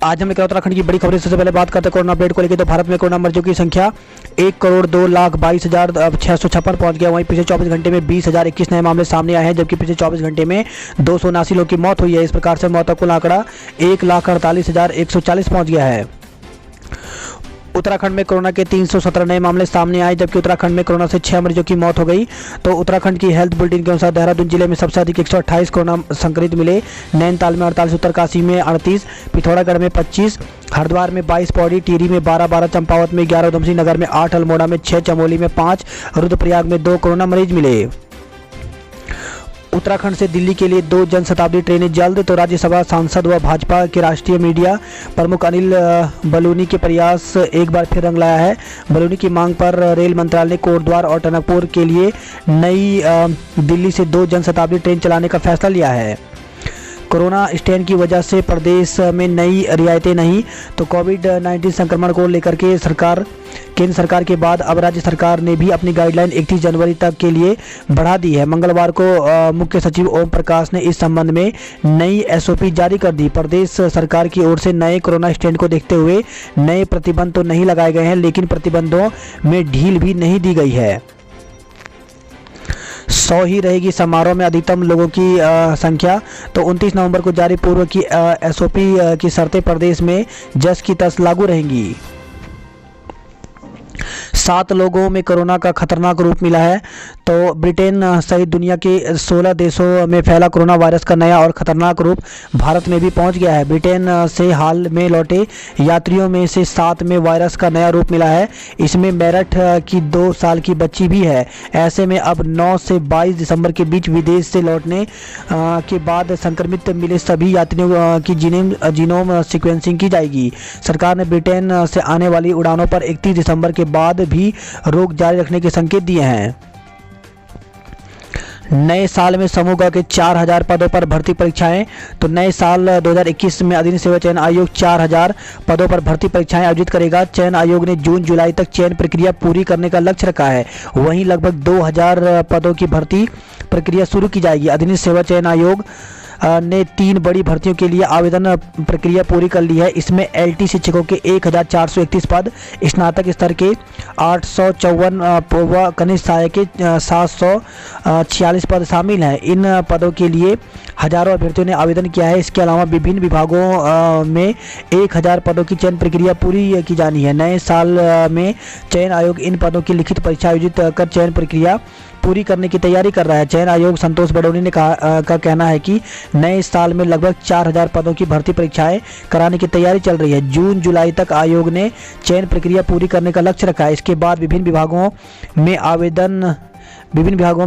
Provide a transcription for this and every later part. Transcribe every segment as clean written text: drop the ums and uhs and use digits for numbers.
आज हम उत्तराखंड की बड़ी खबरें। सबसे पहले बात करते हैं कोरोना अपडेट को लेकर। तो भारत में कोरोना मरीजों की संख्या 1,02,22,656 पहुंच गया। वहीं पिछले 24 घंटे में 20,021 नए मामले सामने आए हैं, जबकि पिछले 24 घंटे में 279 लोगों की मौत हुई है। इस प्रकार से मौत का कुल आंकड़ा 1,48,140 पहुंच गया है। उत्तराखंड में कोरोना के 317 नए मामले सामने आए, जबकि उत्तराखंड में कोरोना से 6 मरीजों की मौत हो गई। तो उत्तराखंड की हेल्थ बुलेटिन के अनुसार देहरादून जिले में सबसे अधिक 128 कोरोना संक्रमित मिले। नैनीताल में 48, उत्तरकाशी में 38, पिथौरागढ़ में 25, हरिद्वार में 22, पौड़ी टिहरी में 12, चंपावत में 11, उधमसिंह नगर में 8, अल्मोड़ा में 6, चमोली में 5, रुद्रप्रयाग में 2 कोरोना मरीज मिले। उत्तराखंड से दिल्ली के लिए 2 जनशताब्दी ट्रेनें जल्द। तो राज्यसभा सांसद व भाजपा के राष्ट्रीय मीडिया प्रमुख अनिल बलूनी के प्रयास एक बार फिर रंग लाया है। बलूनी की मांग पर रेल मंत्रालय ने कोटद्वार और टनकपुर के लिए नई दिल्ली से 2 जनशताब्दी ट्रेन चलाने का फैसला लिया है। कोरोना स्ट्रेन की वजह से प्रदेश में नई रियायतें नहीं। तो कोविड-19 संक्रमण को लेकर के केंद्र सरकार के बाद अब राज्य सरकार ने भी अपनी गाइडलाइन 31 जनवरी तक के लिए बढ़ा दी है। मंगलवार को मुख्य सचिव ओम प्रकाश ने इस संबंध में नई एसओपी जारी कर दी। प्रदेश सरकार की ओर से नए कोरोना स्ट्रेन को देखते हुए नए प्रतिबंध तो नहीं लगाए गए हैं, लेकिन प्रतिबंधों में ढील भी नहीं दी गई है। 100 ही रहेगी समारोह में अधिकतम लोगों की संख्या। तो 29 नवंबर को जारी पूर्व की एसओपी की शर्तें प्रदेश में जस की तस लागू रहेंगी। 7 लोगों में कोरोना का खतरनाक रूप मिला है। तो ब्रिटेन सहित दुनिया के 16 देशों में फैला कोरोना वायरस का नया और खतरनाक रूप भारत में भी पहुंच गया है। ब्रिटेन से हाल में लौटे यात्रियों में से 7 में वायरस का नया रूप मिला है। इसमें मेरठ की 2 साल की बच्ची भी है। ऐसे में अब 9 से 22 दिसंबर के बीच विदेश से लौटने के बाद संक्रमित मिले सभी यात्रियों की जीनोम सीक्वेंसिंग की जाएगी। सरकार ने ब्रिटेन से आने वाली उड़ानों पर 31 दिसंबर के बाद भी रोक जारी रखने के संकेत दिए हैं। नए साल में समूह ग के 4000 पदों पर भर्ती परीक्षाएं। तो नए साल 2021 में अधीन सेवा चयन आयोग 4000 पदों पर भर्ती परीक्षाएं आयोजित करेगा। चयन आयोग ने जून जुलाई तक चयन प्रक्रिया पूरी करने का लक्ष्य रखा है। वहीं लगभग 2000 पदों की भर्ती प्रक्रिया शुरू की जाएगी। अधीन सेवा चयन आयोग ने 3 बड़ी भर्तियों के लिए आवेदन प्रक्रिया पूरी कर ली है। इसमें एलटी शिक्षकों के 1431 पद, स्नातक स्तर के 854 व कनिष्ठ सहायक के 746 पद शामिल हैं। इन पदों के लिए हजारों अभ्यर्थियों ने आवेदन किया है। इसके अलावा विभिन्न विभागों में 1000 पदों की चयन प्रक्रिया पूरी की जानी है। नए साल में चयन आयोग इन पदों की लिखित परीक्षा आयोजित कर चयन प्रक्रिया पूरी करने की तैयारी कर रहा है। चयन आयोग संतोष बडोनी ने का कहना है कि नए साल में लगभग 4000 पदों की भर्ती परीक्षाएं कराने की तैयारी चल रही है। जून जुलाई तक आयोग ने चयन प्रक्रिया पूरी करने का लक्ष्य रखा है। इसके बाद विभिन्न विभागों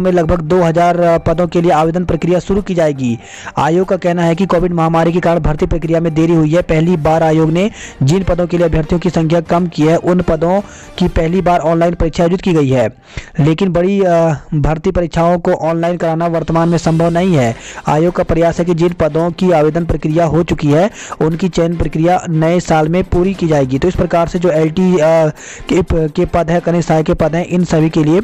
में लगभग 2000 पदों के लिए आवेदन प्रक्रिया शुरू की जाएगी। आयोग का कहना है कि कोविड महामारी के कारण भर्ती प्रक्रिया में देरी हुई है। पहली बार आयोग ने जिन पदों के लिए अभ्यर्थियों की संख्या कम की है, उन पदों की पहली बार ऑनलाइन परीक्षा आयोजित की गई है, लेकिन बड़ी भर्ती परीक्षाओं को ऑनलाइन कराना वर्तमान में संभव नहीं है। आयोग का प्रयास है कि जिन पदों की आवेदन प्रक्रिया हो चुकी है, उनकी चयन प्रक्रिया नए साल में पूरी की जाएगी। तो इस प्रकार से जो एलटी के पद है, कनिष्ठ सहायक के पद हैं, इन सभी के लिए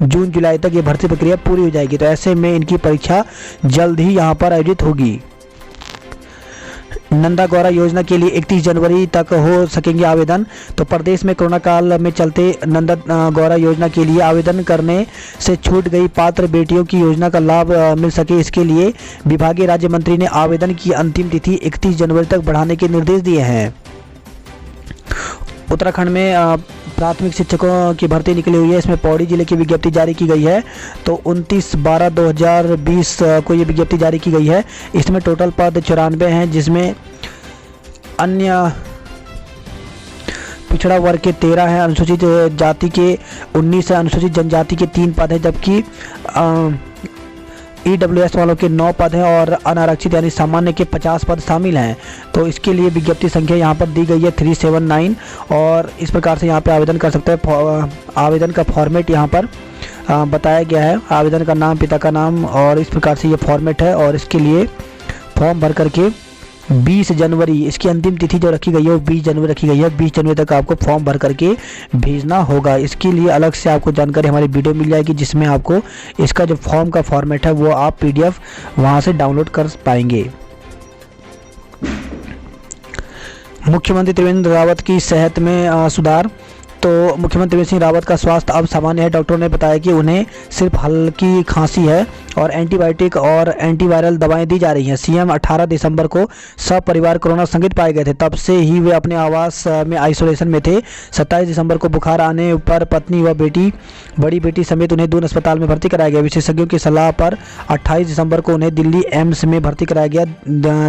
जून जुलाई तक ये भर्ती प्रक्रिया पूरी हो जाएगी। तो ऐसे में इनकी परीक्षा जल्द ही यहाँ पर आयोजित होगी। नंदा गौरा योजना के लिए 31 जनवरी तक हो सकेंगे आवेदन। तो प्रदेश में कोरोना काल में चलते नंदा गौरा योजना के लिए आवेदन करने से छूट गई पात्र बेटियों की योजना का लाभ मिल सके, इसके लिए विभागीय राज्य मंत्री ने आवेदन की अंतिम तिथि 31 जनवरी तक बढ़ाने के निर्देश दिए हैं। उत्तराखंड में प्राथमिक शिक्षकों की भर्ती निकली हुई है। इसमें पौड़ी जिले की विज्ञप्ति जारी की गई है। तो 29/12/2020 को ये विज्ञप्ति जारी की गई है। इसमें टोटल पद 94 हैं, जिसमें अन्य पिछड़ा वर्ग के 13 हैं, अनुसूचित जाति के 19 है, अनुसूचित जनजाति के 3 पद हैं, जबकि ईडब्ल्यूएस वालों के 9 पद हैं और अनारक्षित यानी सामान्य के 50 पद शामिल हैं। तो इसके लिए विज्ञप्ति संख्या यहाँ पर दी गई है 379 और इस प्रकार से यहाँ पे आवेदन कर सकते हैं। आवेदन का फॉर्मेट यहाँ पर बताया गया है, आवेदन का नाम, पिता का नाम, और इस प्रकार से ये फॉर्मेट है। और इसके लिए फॉर्म भर करके 20 जनवरी इसकी अंतिम तिथि जो रखी गई है वो 20 जनवरी रखी गई है। 20 जनवरी तक आपको फॉर्म भर करके भेजना होगा। इसके लिए अलग से आपको जानकारी हमारी वीडियो मिल जाएगी, जिसमें आपको इसका जो फॉर्म का फॉर्मेट है वो आप PDF वहाँ से डाउनलोड कर पाएंगे। मुख्यमंत्री त्रिवेंद्र रावत की सेहत में सुधार। तो मुख्यमंत्री त्रिवेंद्र सिंह रावत का स्वास्थ्य अब सामान्य है। डॉक्टरों ने बताया कि उन्हें सिर्फ हल्की खांसी है और एंटीबायोटिक और एंटीवायरल दवाएं दी जा रही हैं। सीएम 18 दिसंबर को सपरिवार कोरोना संक्रमित पाए गए थे, तब से ही वे अपने आवास में आइसोलेशन में थे। 27 दिसंबर को बुखार आने पर पत्नी व बड़ी बेटी समेत उन्हें दून अस्पताल में भर्ती कराया गया। विशेषज्ञों की सलाह पर 28 दिसंबर को उन्हें दिल्ली एम्स में भर्ती कराया गया।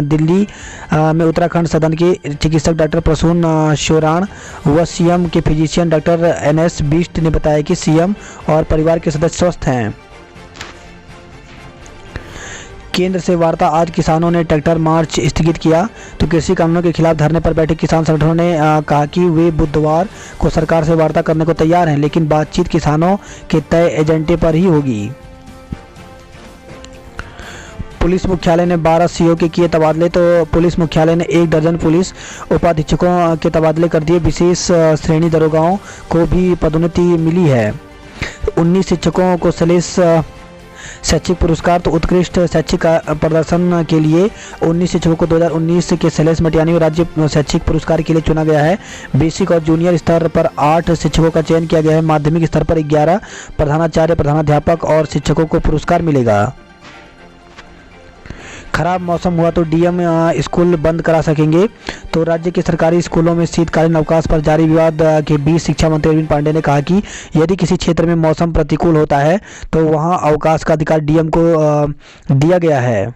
दिल्ली में उत्तराखंड सदन के चिकित्सक डॉक्टर प्रसून शोराण व सीएम के फिजिशियन डॉक्टर NS बिष्ट ने बताया कि सीएम और परिवार के सदस्य स्वस्थ हैं। केंद्र से वार्ता। आज किसानों ने ट्रैक्टर मार्च स्थगित किया। तो कृषि कानूनों के खिलाफ धरने पर बैठे किसान संगठनों ने कहा कि वे बुधवार को सरकार से वार्ता करने को तैयार हैं, लेकिन बातचीत किसानों के तय एजेंडे पर ही होगी। पुलिस मुख्यालय ने 12 CO के किए तबादले। तो पुलिस मुख्यालय ने 1 दर्जन पुलिस उपाधीक्षकों के तबादले कर दिए। विशेष श्रेणी दरोगाओं को भी पदोन्नति मिली है। 19 शिक्षकों को शैक्षिक पुरस्कार। तो उत्कृष्ट शैक्षिक प्रदर्शन के लिए 19 शिक्षकों को 2019 के शैलेश मटियानी राज्य शैक्षिक पुरस्कार के लिए चुना गया है। बेसिक और जूनियर स्तर पर 8 शिक्षकों का चयन किया गया है। माध्यमिक स्तर पर 11 प्रधानाचार्य, प्रधानाध्यापक और शिक्षकों को पुरस्कार मिलेगा। खराब मौसम हुआ तो डीएम स्कूल बंद करा सकेंगे। तो राज्य के सरकारी स्कूलों में शीतकालीन अवकाश पर जारी विवाद के बीच शिक्षा मंत्री अरविंद पांडे ने कहा कि यदि किसी क्षेत्र में मौसम प्रतिकूल होता है तो वहां अवकाश का अधिकार डीएम को दिया गया है।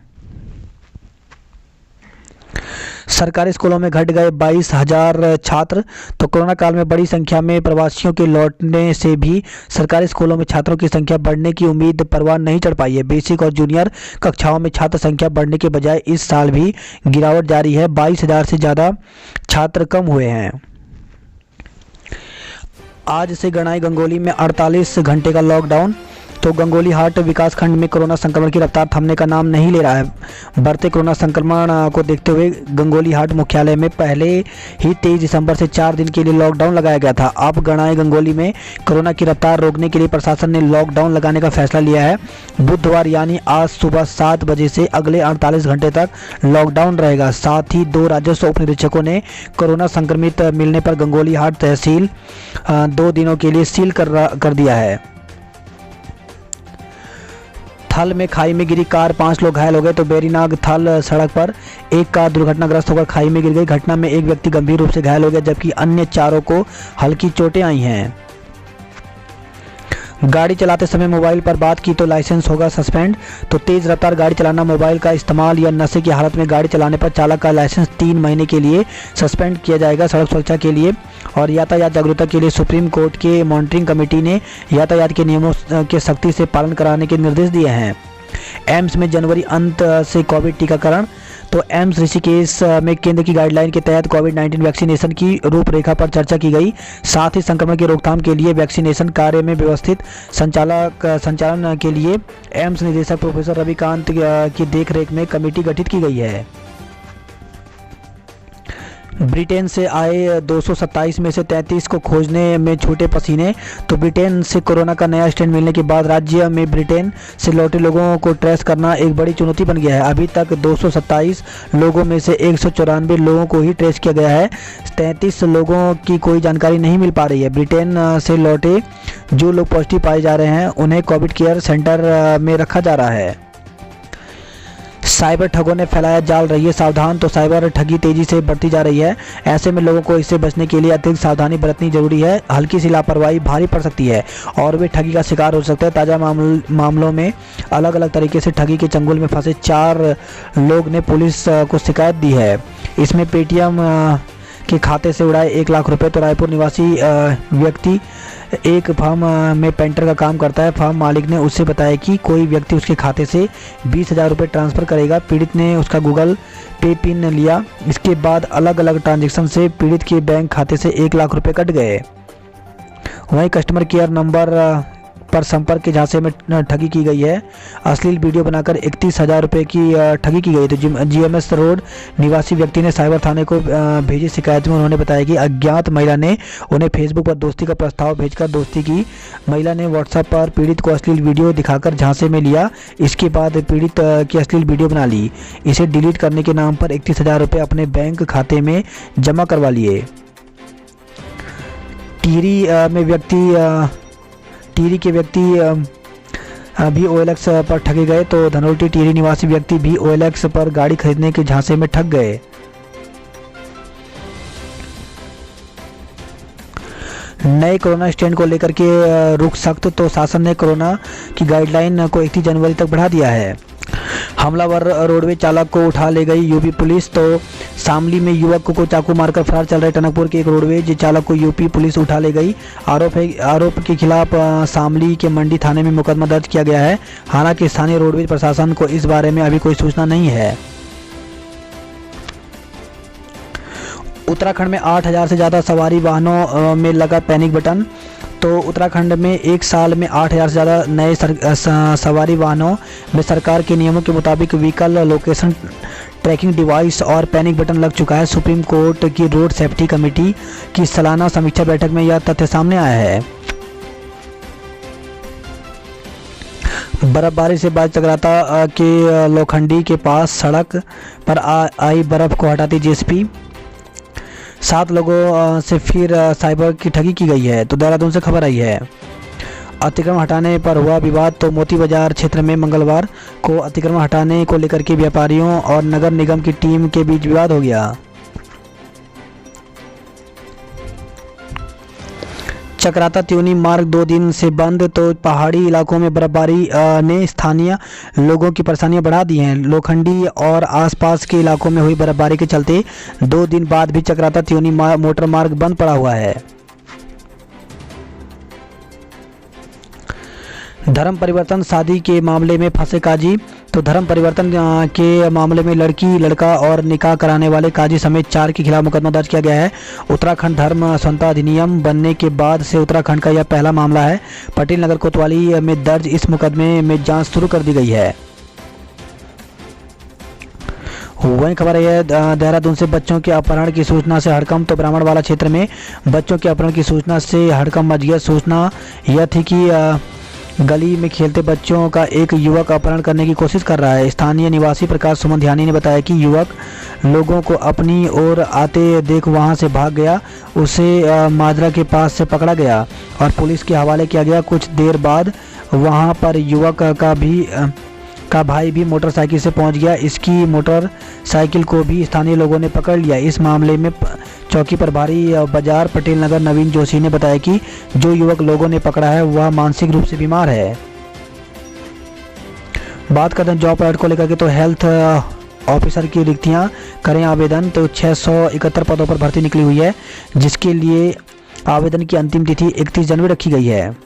सरकारी स्कूलों में घट गए 22,000 छात्र। तो कोरोना काल में बड़ी संख्या में प्रवासियों के लौटने से भी सरकारी स्कूलों में छात्रों की संख्या बढ़ने की उम्मीद परवान नहीं चढ़ पाई है। बेसिक और जूनियर कक्षाओं में छात्र संख्या बढ़ने के बजाय इस साल भी गिरावट जारी है। 22,000 से ज़्यादा छात्र कम हुए हैं। आज से गणाई गंगोली में 48 घंटे का लॉकडाउन। तो गंगोली हाट विकास खंड में कोरोना संक्रमण की रफ्तार थमने का नाम नहीं ले रहा है। बढ़ते कोरोना संक्रमण को देखते हुए गंगोली हाट मुख्यालय में पहले ही 23 दिसंबर से 4 दिन के लिए लॉकडाउन लगाया गया था। अब गणाई गंगोली में कोरोना की रफ्तार रोकने के लिए प्रशासन ने लॉकडाउन लगाने का फैसला लिया है। बुधवार यानी आज सुबह 7 बजे से अगले 48 घंटे तक लॉकडाउन रहेगा। साथ ही 2 राजस्व उप निरीक्षकों ने कोरोना संक्रमित मिलने पर गंगोली हाट तहसील 2 दिनों के लिए सील कर दिया है। थल में खाई में गिरी कार, 5 लोग घायल हो गए। तो बेरीनाग थल सड़क पर एक कार दुर्घटनाग्रस्त होकर खाई में गिर गई। घटना में एक व्यक्ति गंभीर रूप से घायल हो गया, जबकि अन्य 4 को हल्की चोटें आई हैं। गाड़ी चलाते समय मोबाइल पर बात की तो लाइसेंस होगा सस्पेंड। तो तेज रफ्तार गाड़ी चलाना, मोबाइल का इस्तेमाल या नशे की हालत में गाड़ी चलाने पर चालक का लाइसेंस 3 महीने के लिए सस्पेंड किया जाएगा। सड़क सुरक्षा के लिए और यातायात जागरूकता के लिए सुप्रीम कोर्ट के मॉनिटरिंग कमेटी ने यातायात के नियमों के सख्ती से पालन कराने के निर्देश दिए हैं। एम्स में जनवरी अंत से कोविड टीकाकरण। तो एम्स ऋषिकेश में केंद्र की गाइडलाइन के तहत कोविड-19 वैक्सीनेशन की रूपरेखा पर चर्चा की गई। साथ ही संक्रमण की रोकथाम के लिए वैक्सीनेशन कार्य में व्यवस्थित संचालन के लिए एम्स निदेशक प्रोफेसर रविकांत की देखरेख में कमेटी गठित की गई है। ब्रिटेन से आए 227 में से 33 को खोजने में छूटे पसीने। तो ब्रिटेन से कोरोना का नया स्ट्रेन मिलने के बाद राज्य में ब्रिटेन से लौटे लोगों को ट्रेस करना एक बड़ी चुनौती बन गया है। अभी तक 227 लोगों में से 194 लोगों को ही ट्रेस किया गया है। 33 लोगों की कोई जानकारी नहीं मिल पा रही है। ब्रिटेन से लौटे जो लोग पॉजिटिव पाए जा रहे हैं उन्हें कोविड केयर सेंटर में रखा जा रहा है। साइबर ठगों ने फैलाया जाल, रहिए सावधान। तो साइबर ठगी तेजी से बढ़ती जा रही है। ऐसे में लोगों को इससे बचने के लिए अतिरिक्त सावधानी बरतनी जरूरी है। हल्की सी लापरवाही भारी पड़ सकती है और वे ठगी का शिकार हो सकते हैं। ताज़ा मामलों में अलग अलग तरीके से ठगी के चंगुल में फंसे 4 लोग ने पुलिस को शिकायत दी है। इसमें पेटीएम के खाते से उड़ाए 1 लाख रुपए। तो रायपुर निवासी व्यक्ति एक फर्म में पेंटर का काम करता है। फर्म मालिक ने उससे बताया कि कोई व्यक्ति उसके खाते से 20,000 रुपये ट्रांसफ़र करेगा। पीड़ित ने उसका गूगल पे पिन लिया। इसके बाद अलग अलग ट्रांजैक्शन से पीड़ित के बैंक खाते से 1 लाख रुपये कट गए। वहीं कस्टमर केयर नंबर पर संपर्क के झांसे में ठगी की गई है। अश्लील वीडियो बनाकर 31,000 रुपये की ठगी की गई। तो GMS रोड निवासी व्यक्ति ने साइबर थाने को भेजी शिकायत में उन्होंने बताया कि अज्ञात महिला ने उन्हें फेसबुक पर दोस्ती का प्रस्ताव भेजकर दोस्ती की। महिला ने व्हाट्सएप पर पीड़ित को अश्लील वीडियो दिखाकर झांसे में लिया। इसके बाद पीड़ित की अश्लील वीडियो बना ली। इसे डिलीट करने के नाम पर 31,000 रुपये अपने बैंक खाते में जमा करवा लिए। टिहरी के व्यक्ति भी OLX पर ठगे गए। तो धनोल्टी टिहरी निवासी व्यक्ति भी OLX पर गाड़ी खरीदने के झांसे में ठग गए। नए कोरोना स्ट्रेन को लेकर के रुख सख्त, तो शासन ने कोरोना की गाइडलाइन को 31 जनवरी तक बढ़ा दिया है। हमलावर रोडवेज चालक को उठा ले गई यूपी पुलिस। तो शामली में युवक को चाकू मारकर फरार चल रहे टनकपुर के एक रोडवेज चालक को यूपी पुलिस उठा ले गई। आरोप के खिलाफ शामली के मंडी थाने में मुकदमा दर्ज किया गया है। हालांकि स्थानीय रोडवेज प्रशासन को इस बारे में अभी कोई सूचना नहीं है। उत्तराखंड में 8,000 से ज़्यादा सवारी वाहनों में लगा पैनिक बटन। तो उत्तराखंड में एक साल में 8,000 से ज़्यादा नए सवारी वाहनों में सरकार के नियमों के मुताबिक व्हीकल लोकेशन ट्रैकिंग डिवाइस और पैनिक बटन लग चुका है। सुप्रीम कोर्ट की रोड सेफ्टी कमेटी की सालाना समीक्षा बैठक में यह तथ्य सामने आया है। बर्फबारी से बाद चकराता के लोखंडी के पास सड़क पर आई बर्फ को हटाती JCB। 7 लोगों से फिर साइबर की ठगी की गई है। तो देहरादून से खबर आई है। अतिक्रमण हटाने पर हुआ विवाद। तो मोती बाजार क्षेत्र में मंगलवार को अतिक्रमण हटाने को लेकर के व्यापारियों और नगर निगम की टीम के बीच विवाद हो गया। चकराता त्यूनी मार्ग 2 दिन से बंद। तो पहाड़ी इलाकों में बर्फबारी ने स्थानीय लोगों की परेशानियां बढ़ा दी हैं। लोखंडी और आसपास के इलाकों में हुई बर्फबारी के चलते 2 दिन बाद भी चकराता त्यूनी मोटर मार्ग बंद पड़ा हुआ है। धर्म परिवर्तन शादी के मामले में फंसे काजी। तो धर्म परिवर्तन के मामले में लड़की लड़का और निकाह कराने वाले काजी समेत 4 के खिलाफ मुकदमा दर्ज किया गया है। उत्तराखंड धर्म संहिता अधिनियम बनने के बाद से उत्तराखंड का यह पहला मामला है। पटेल नगर कोतवाली में दर्ज इस मुकदमे में जांच शुरू कर दी गई है। वही खबर है देहरादून से बच्चों के अपहरण की सूचना से हड़कंप। तो ब्राह्मणवाला क्षेत्र में बच्चों के अपहरण की सूचना से हड़कंप मच गया। सूचना यह थी कि गली में खेलते बच्चों का एक युवक अपहरण करने की कोशिश कर रहा है। स्थानीय निवासी प्रकाश सुमन ध्यानी ने बताया कि युवक लोगों को अपनी ओर आते देख वहां से भाग गया। उसे माजरा के पास से पकड़ा गया और पुलिस के हवाले किया गया। कुछ देर बाद वहां पर युवक का भाई भी मोटरसाइकिल से पहुंच गया। इसकी मोटरसाइकिल को भी स्थानीय लोगों ने पकड़ लिया। इस मामले में चौकी प्रभारी बाजार पटेल नगर नवीन जोशी ने बताया कि जो युवक लोगों ने पकड़ा है वह मानसिक रूप से बीमार है। बात करते हैं जॉब अलर्ट को लेकर के। तो हेल्थ ऑफिसर की रिक्तियां करें आवेदन। तो 671 पदों पर भर्ती निकली हुई है, जिसके लिए आवेदन की अंतिम तिथि 31 जनवरी रखी गई है।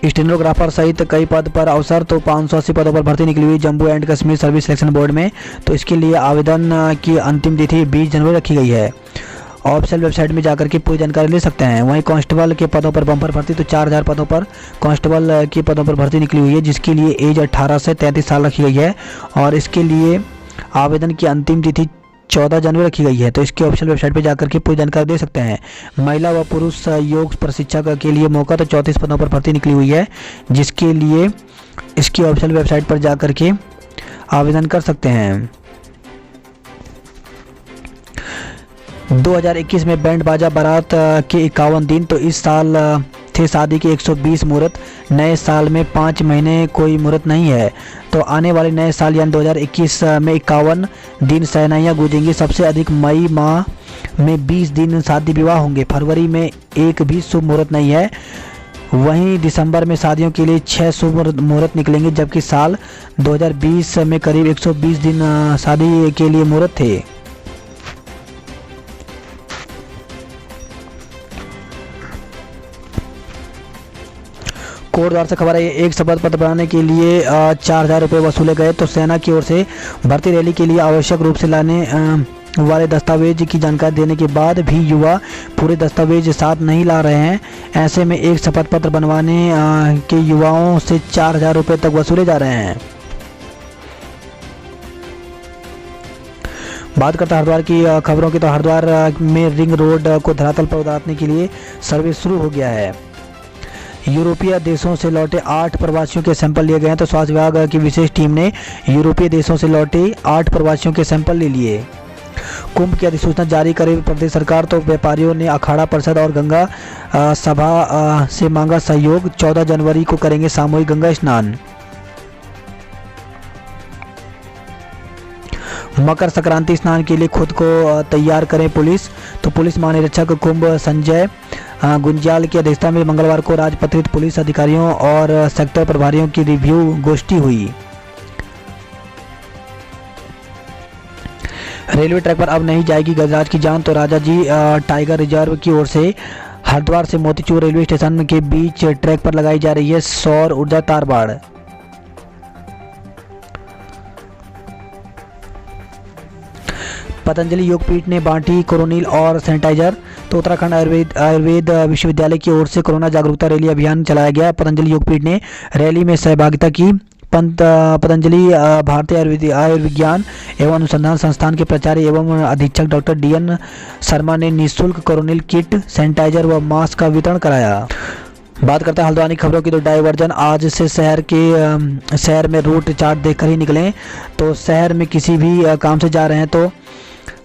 स्टेनोग्राफर सहित कई पद पर अवसर। तो 580 पदों पर भर्ती निकली हुई Jammu and Kashmir service selection board में। तो इसके लिए आवेदन की अंतिम तिथि 20 जनवरी रखी गई है। ऑफिशियल वेबसाइट में जाकर के पूरी जानकारी ले सकते हैं। वहीं कांस्टेबल के पदों पर बम्पर भर्ती। तो 4000 पदों पर कांस्टेबल के पदों पर भर्ती निकली हुई है, जिसके लिए एज 18 से 33 साल रखी गई है और इसके लिए आवेदन की अंतिम तिथि 14 जनवरी रखी गई है। तो इसकी ऑफिशियल वेबसाइट पर जाकर के पूरी जानकारी दे सकते हैं। महिला व पुरुष योग प्रशिक्षक के लिए मौका। तो 34 पदों पर भर्ती निकली हुई है, जिसके लिए इसकी ऑफिशियल वेबसाइट पर जाकर के आवेदन कर सकते हैं। 2021 में बैंड बाजा बारात के 51 दिन। तो इस साल थे शादी के 120 मुहूर्त। नए साल में 5 महीने कोई मुहूर्त नहीं है। तो आने वाले नए साल यानी 2021 में 51 दिन शहनाइयाँ गूंजेंगी। सबसे अधिक मई माह में 20 दिन शादी विवाह होंगे। फरवरी में एक भी शुभ मुहूर्त नहीं है। वहीं दिसंबर में शादियों के लिए 6 शुभ मुहूर्त निकलेंगे, जबकि साल 2020 में करीब 120 दिन शादी के लिए मुहूर्त थे। कोटद्वार से खबर है, एक शपथ पत्र बनाने के लिए 4000 रुपये वसूले गए। तो सेना की ओर से भर्ती रैली के लिए आवश्यक रूप से लाने वाले दस्तावेज की जानकारी देने के बाद भी युवा पूरे दस्तावेज साथ नहीं ला रहे हैं। ऐसे में एक शपथ पत्र बनवाने के युवाओं से 4,000 रुपये तक वसूले जा रहे हैं। बात करते हैं हरिद्वार की खबरों की, तो हरिद्वार में रिंग रोड को धरातल पर उतारने के लिए सर्वे शुरू हो गया है। यूरोपीय देशों से लौटे 8 प्रवासियों के सैंपल लिए गए हैं। तो स्वास्थ्य विभाग की विशेष टीम ने यूरोपीय देशों से लौटे 8 प्रवासियों के सैंपल ले लिए। कुंभ की अधिसूचना जारी करे प्रदेश सरकार, तो व्यापारियों ने अखाड़ा परिषद और गंगा सभा से मांगा सहयोग। 14 जनवरी को करेंगे सामूहिक गंगा स्नान। मकर संक्रांति स्नान के लिए खुद को तैयार करें पुलिस। तो पुलिस महानिरीक्षक कुंभ संजय गुंजाल की अध्यक्षता में मंगलवार को राजपत्रित पुलिस अधिकारियों और सेक्टर प्रभारियों की रिव्यू गोष्ठी हुई। रेलवे ट्रैक पर अब नहीं जाएगी गजराज की जान। तो राजाजी टाइगर रिजर्व की ओर से हरिद्वार से मोतीचूर रेलवे स्टेशन के बीच ट्रैक पर लगाई जा रही है सौर ऊर्जा तार बाड़। पतंजलि योगपीठ ने बांटी कोरोनिल और सैनिटाइजर। तो उत्तराखंड आयुर्वेद विश्वविद्यालय की ओर से कोरोना जागरूकता रैली अभियान चलाया गया। पतंजलि योगपीठ ने रैली में सहभागिता की। पतंजलि भारतीय आयुर्विज्ञान एवं अनुसंधान संस्थान के प्राचार्य एवं अधीक्षक डॉक्टर DN शर्मा ने निःशुल्क कोरोनिल किट, सैनिटाइजर व मास्क का वितरण कराया। बात करते हैं हल्द्वानी खबरों की, तो डायवर्जन आज से शहर में रूट चार्ट देखकर ही निकलें। तो शहर में किसी भी काम से जा रहे हैं तो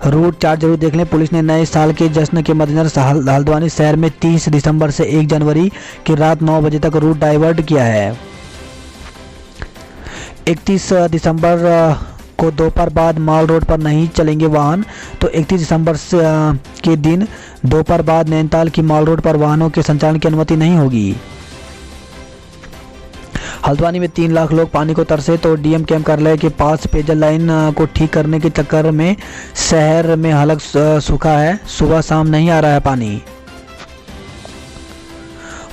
रूट चार्ट जरूर देख लें। पुलिस ने नए साल के जश्न के मद्देनजर हल्द्वानी शहर में 30 दिसंबर से 1 जनवरी की रात 9 बजे तक रूट डाइवर्ट किया है। 31 दिसंबर को दोपहर बाद माल रोड पर नहीं चलेंगे वाहन। तो 31 दिसंबर के दिन दोपहर बाद नैनीताल की माल रोड पर वाहनों के संचालन की अनुमति नहीं होगी। हल्द्वानी में 3 लाख लोग पानी को तरसे। तो DM कैंप कार्यालय के पास पेयजल लाइन को ठीक करने के चक्कर में शहर में हालत सूखा है। सुबह शाम नहीं आ रहा है पानी।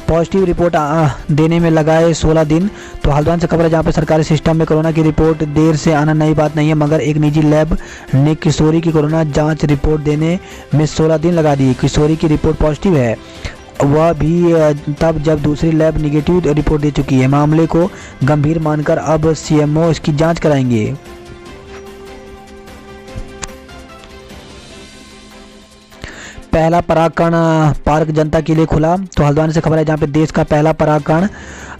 पॉजिटिव रिपोर्ट देने में लगाए 16 दिन। तो हल्द्वानी से खबर है जहाँ पे सरकारी सिस्टम में कोरोना की रिपोर्ट देर से आना नई बात नहीं है, मगर एक निजी लैब ने किशोरी की कोरोना जांच रिपोर्ट देने में 16 दिन लगा दिए। किशोरी की रिपोर्ट पॉजिटिव है, वह भी तब जब दूसरी लैब निगेटिव रिपोर्ट दे चुकी है। मामले को गंभीर मानकर अब CMO इसकी जांच कराएंगे। पहला परागकण पार्क जनता के लिए खुला। तो हल्द्वानी से खबर है जहाँ पे देश का पहला परागकण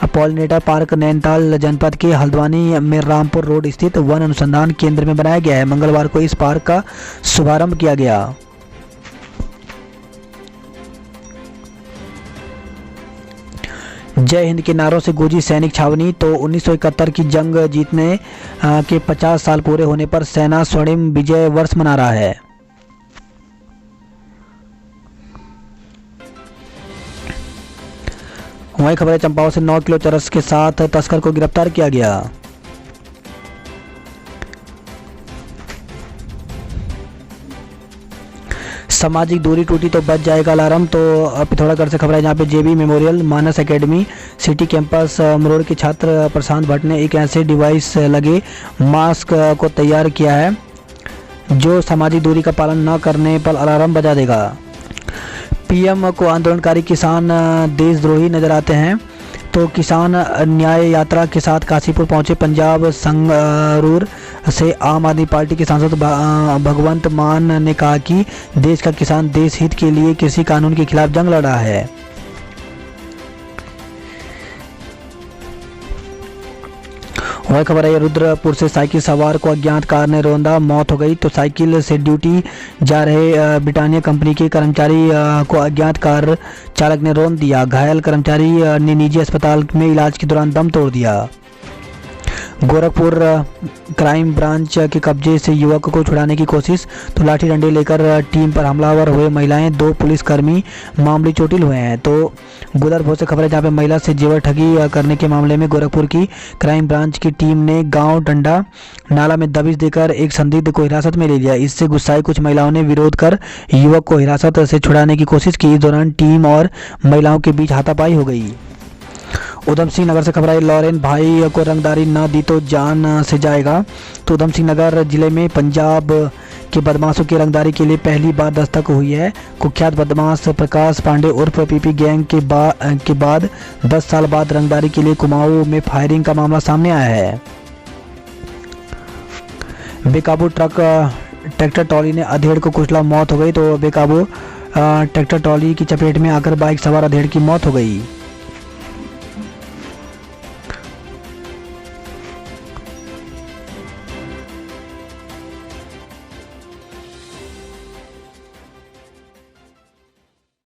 पॉलिनेटर पार्क नैनीताल जनपद के हल्द्वानी में रामपुर रोड स्थित वन अनुसंधान केंद्र में बनाया गया है। मंगलवार को इस पार्क का शुभारंभ किया गया। जय हिंद के नारों से गूंजी सैनिक छावनी। तो 1971 की जंग जीतने के 50 साल पूरे होने पर सेना स्वर्णिम विजय वर्ष मना रहा है। वहीं खबर है चंपावत से 9 किलो चरस के साथ तस्कर को गिरफ्तार किया गया। सामाजिक दूरी टूटी तो बच जाएगा अलार्म। तो पिथौरागढ़ से खबर है जहाँ पे JB मेमोरियल मानस एकेडमी सिटी कैंपस मुरौर के छात्र प्रशांत भट्ट ने एक ऐसे डिवाइस लगे मास्क को तैयार किया है जो सामाजिक दूरी का पालन न करने पर अलार्म बजा देगा। PM को आंदोलनकारी किसान देशद्रोही नजर आते हैं। तो किसान न्याय यात्रा के साथ काशीपुर पहुंचे पंजाब संगरूर से आम आदमी पार्टी के सांसद भगवंत मान ने कहा कि देश का किसान देश हित के लिए कृषि कानून के खिलाफ जंग लड़ रहा है। वह खबर है रुद्रपुर से साइकिल सवार को अज्ञात कार ने रौंदा, मौत हो गई। तो साइकिल से ड्यूटी जा रहे ब्रिटानिया कंपनी के कर्मचारी को अज्ञात कार चालक ने रौंद दिया। घायल कर्मचारी ने निजी अस्पताल में इलाज के दौरान दम तोड़ दिया। गोरखपुर क्राइम ब्रांच के कब्जे से युवक को छुड़ाने की कोशिश। तो लाठी डंडे लेकर टीम पर हमलावर हुए महिलाएं, 2 पुलिसकर्मी मामूली चोटिल हुए हैं। तो गुदरभोज से खबर है जहाँ पे महिला से जेवर ठगी करने के मामले में गोरखपुर की क्राइम ब्रांच की टीम ने गांव डंडा नाला में दबिश देकर एक संदिग्ध को हिरासत में ले लिया। इससे गुस्साई कुछ महिलाओं ने विरोध कर युवक को हिरासत से छुड़ाने की कोशिश की। इस दौरान टीम और महिलाओं के बीच हाथापाई हो गई। उधम सिंह नगर से खबर आई, लॉरेन भाई को रंगदारी न दी तो जान से जाएगा। तो उधम सिंह नगर जिले में पंजाब के बदमाशों की रंगदारी के लिए पहली बार दस्तक हुई है। कुख्यात बदमाश प्रकाश पांडे उर्फ पीपी गैंग के बाद 10 साल बाद रंगदारी के लिए कुमाऊं में फायरिंग का मामला सामने आया है। बेकाबू ट्रैक्टर ट्रॉली ने अधेड़ को कुचला, मौत हो गई। तो बेकाबू ट्रैक्टर ट्रॉली की चपेट में आकर बाइक सवार अधेड़ की मौत हो गई।